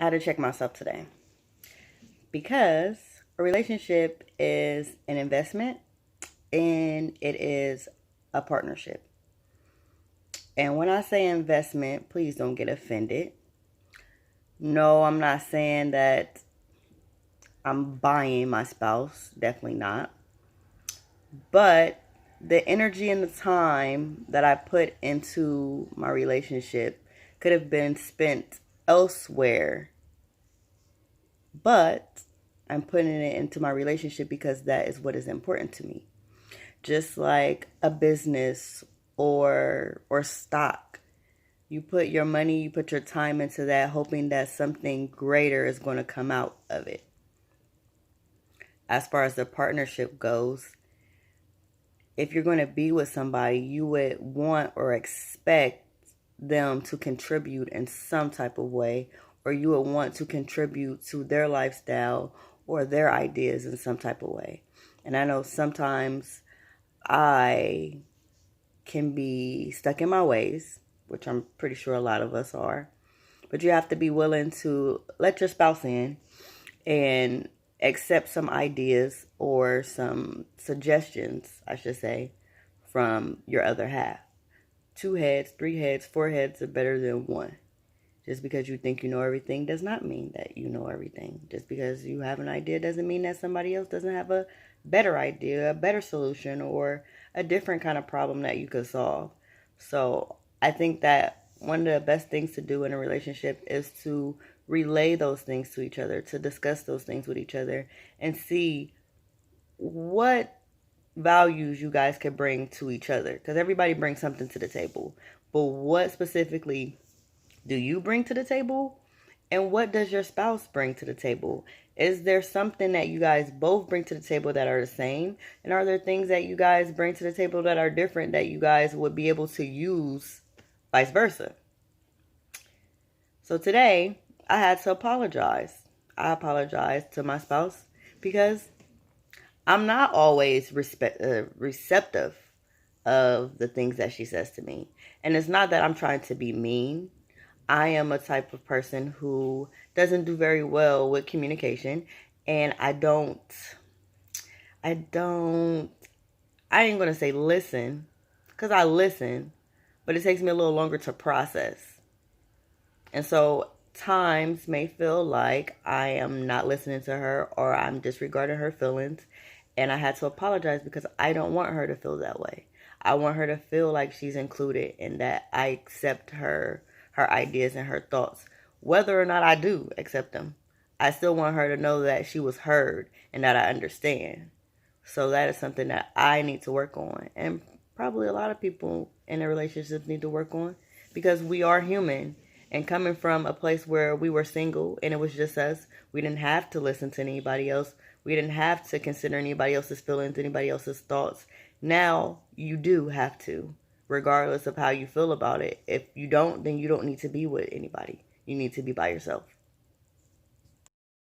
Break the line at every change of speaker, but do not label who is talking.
I had to check myself today because a relationship is an investment and it is a partnership. And when I say investment, please don't get offended. No, I'm not saying that I'm buying my spouse, definitely not. But the energy and the time that I put into my relationship could have been spent elsewhere, but I'm putting it into my relationship because that is what is important to me. Just like a business or stock. You put your money, you put your time into that hoping that something greater is going to come out of it. As far as the partnership goes, if you're going to be with somebody, you would want or expect them to contribute in some type of way, or you would want to contribute to their lifestyle or their ideas in some type of way. And I know sometimes I can be stuck in my ways, which I'm pretty sure a lot of us are, but you have to be willing to let your spouse in and accept some ideas or some suggestions, I should say, from your other half. Two heads, three heads, four heads are better than one. Just because you think you know everything does not mean that you know everything. Just because you have an idea doesn't mean that somebody else doesn't have a better idea, a better solution, or a different kind of problem that you could solve. So I think that one of the best things to do in a relationship is to relay those things to each other, to discuss those things with each other, and see what values you guys could bring to each other. Because everybody brings something to the table. But what specifically do you bring to the table? And what does your spouse bring to the table? Is there something that you guys both bring to the table that are the same? And are there things that you guys bring to the table that are different that you guys would be able to use vice versa? So today, I had to apologize. I apologized to my spouse because I'm not always receptive of the things that she says to me. And it's not that I'm trying to be mean. I am a type of person who doesn't do very well with communication, and I don't, I ain't gonna say listen, because I listen, but it takes me a little longer to process. And so times may feel like I am not listening to her or I'm disregarding her feelings. And I had to apologize because I don't want her to feel that way. I want her to feel like she's included and that I accept her ideas and her thoughts. Whether or not I do accept them, I still want her to know that she was heard and that I understand. So that is something that I need to work on. And probably a lot of people in a relationship need to work on because we are human. And coming from a place where we were single and it was just us, we didn't have to listen to anybody else. We didn't have to consider anybody else's feelings, anybody else's thoughts. Now you do have to, regardless of how you feel about it. If you don't, then you don't need to be with anybody. You need to be by yourself.